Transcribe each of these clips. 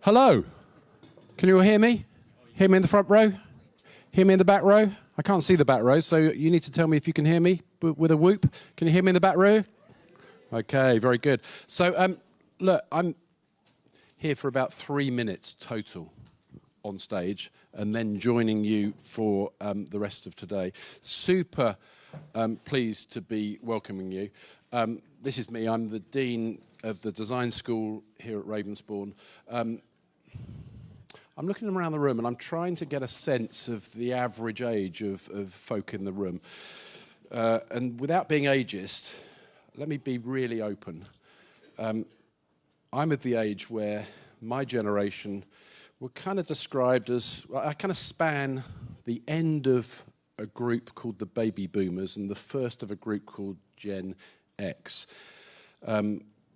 Hello. Can you all hear me? Hear me in the front row? Hear me in the back row? I can't see the back row, so you need to tell me if you can hear me with a whoop. Can you hear me in the back row? Okay, very good. So, look, I'm here for about 3 minutes total on stage, and then joining you for the rest of today. Super pleased to be welcoming you. This is me. I'm the Dean of the Design School here at Ravensbourne. I'm looking around the room and I'm trying to get a sense of the average age of folk in the room. And without being ageist, let me be really open. I'm at the age where my generation were kind of described as, well, I kind of span the end of a group called the baby boomers and the first of a group called Gen X.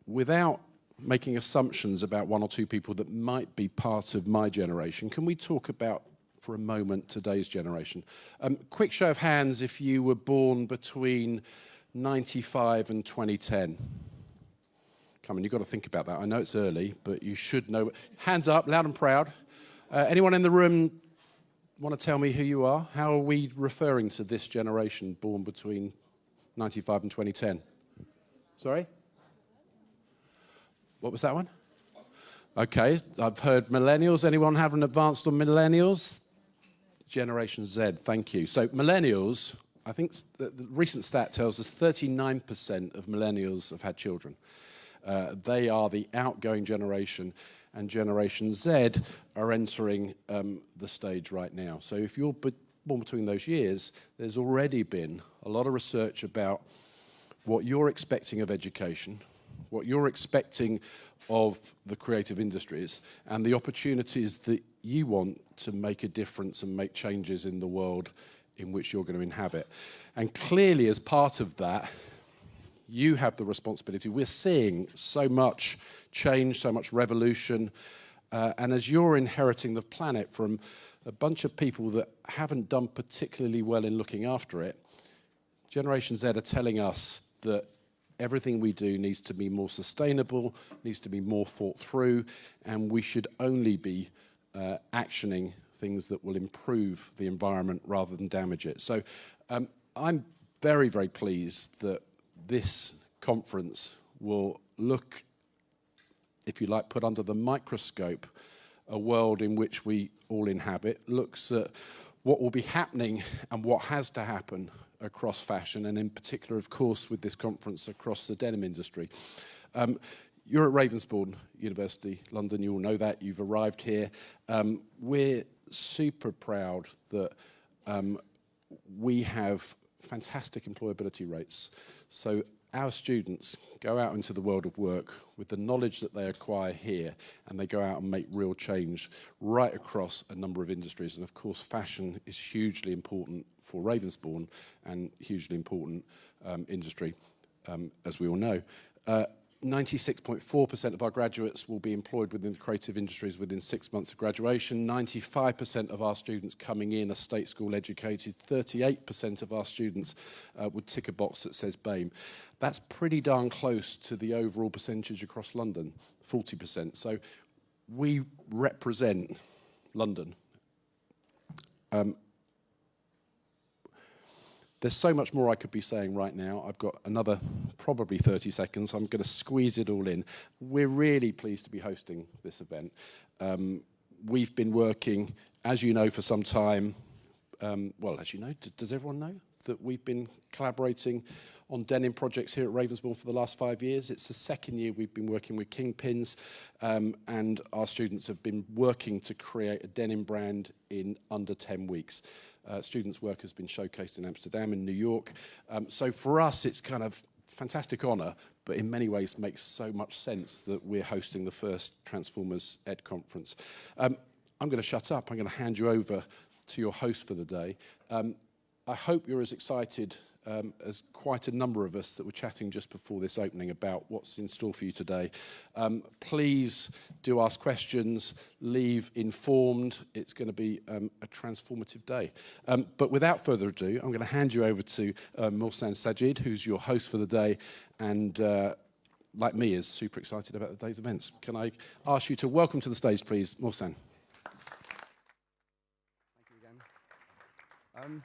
Without making assumptions about one or two people that might be part of my generation, can we talk about, for a moment, today's generation? Quick show of hands if you were born between 95 and 2010. Come on, you've got to think about that. I know it's early, but you should know. Hands up, loud and proud. Anyone in the room want to tell me who you are? How are we referring to this generation born between 95 and 2010? Sorry? What was that one? Okay, I've heard millennials. Anyone haven't advanced on millennials? Generation Z, thank you. So millennials, I think the recent stat tells us 39% of millennials have had children. They are the outgoing generation, and Generation Z are entering the stage right now. So if you're born between those years, there's already been a lot of research about what you're expecting of education, what you're expecting of the creative industries, and the opportunities that you want to make a difference and make changes in the world in which you're going to inhabit. And clearly, as part of that, you have the responsibility. We're seeing so much change, so much revolution, and as you're inheriting the planet from a bunch of people that haven't done particularly well in looking after it, Generation Z are telling us that everything we do needs to be more sustainable, needs to be more thought through, and we should only be actioning things that will improve the environment rather than damage it. So I'm very, very pleased that this conference will look, if you like, put under the microscope a world in which we all inhabit, looks at what will be happening and what has to happen across fashion, and in particular, of course, with this conference across the denim industry. You're at Ravensbourne University, London, you all know that, you've arrived here. We're super proud that we have fantastic employability rates. So our students go out into the world of work with the knowledge that they acquire here, and they go out and make real change right across a number of industries. And of course, fashion is hugely important for Ravensbourne and hugely important industry, as we all know. 96.4% of our graduates will be employed within the creative industries within 6 months of graduation. 95% of our students coming in are state school educated. 38% of our students would tick a box that says BAME. That's pretty darn close to the overall percentage across London, 40%. So we represent London. There's so much more I could be saying right now. I've got another probably 30 seconds. I'm going to squeeze it all in. We're really pleased to be hosting this event. We've been working, as you know, for some time. Well, as you know, does everyone know that we've been collaborating on denim projects here at Ravensbourne for the last 5 years? It's the second year we've been working with KINGPINS, and our students have been working to create a denim brand in under 10 weeks. Students' work has been showcased in Amsterdam and New York. So for us, it's kind of fantastic honour, but in many ways makes so much sense that we're hosting the first Transformers Ed conference. I'm going to shut up. I'm going to hand you over to your host for the day. I hope you're as excited as quite a number of us that were chatting just before this opening about what's in store for you today. Please do ask questions, leave informed. It's going to be a transformative day. But without further ado, I'm going to hand you over to Mohsin Sajid, who's your host for the day, and like me, is super excited about the day's events. Can I ask you to welcome to the stage, please, Mohsin? Thank you again.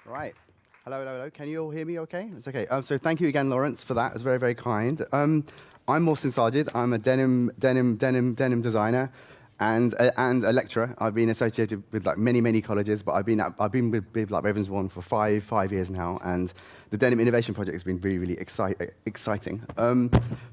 Right. Hello, hello, hello. Can you all hear me okay? It's okay. So thank you again, Lawrence, for that. It was very, very kind. I'm Mohsin Sajid. I'm a denim designer and a lecturer. I've been associated with like many colleges, but I've been with like Ravensbourne for five years now, and the Denim Innovation Project has been really exciting.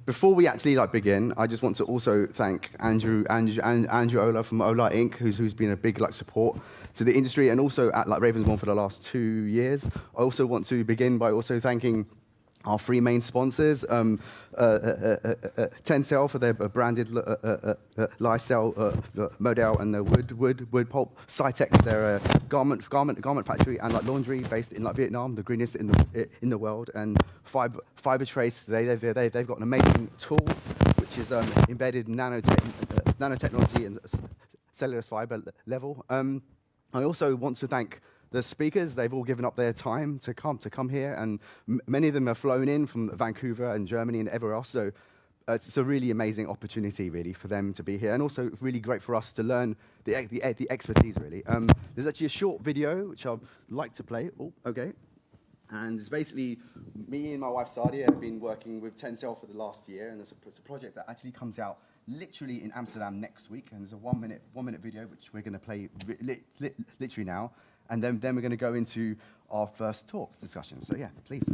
Before we actually begin, I just want to also thank Andrew Olah from Olah Inc., who's been a big support to the industry, and also at Ravensbourne for the last 2 years. I also want to begin by also thanking our three main sponsors, Tencel for their branded lifestyle model and the wood pulp, Cytec for their garment factory and laundry based in Vietnam, the greenest in the world, and Fiber Trace. They've got an amazing tool which is embedded nanotechnology and cellulose fiber level. I also want to thank the speakers. They've all given up their time to come here, and many of them have flown in from Vancouver and Germany and everywhere else. So it's a really amazing opportunity, really, for them to be here, and also really great for us to learn the expertise, really. There's actually a short video which I'd like to play. Oh, okay. And it's basically me and my wife Sadia have been working with Tencel for the last year, and it's a project that actually comes out literally in Amsterdam next week, and there's a one minute video which we're going to play literally now, and then we're going to go into our first talk discussion. So yeah, please.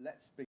Let's begin.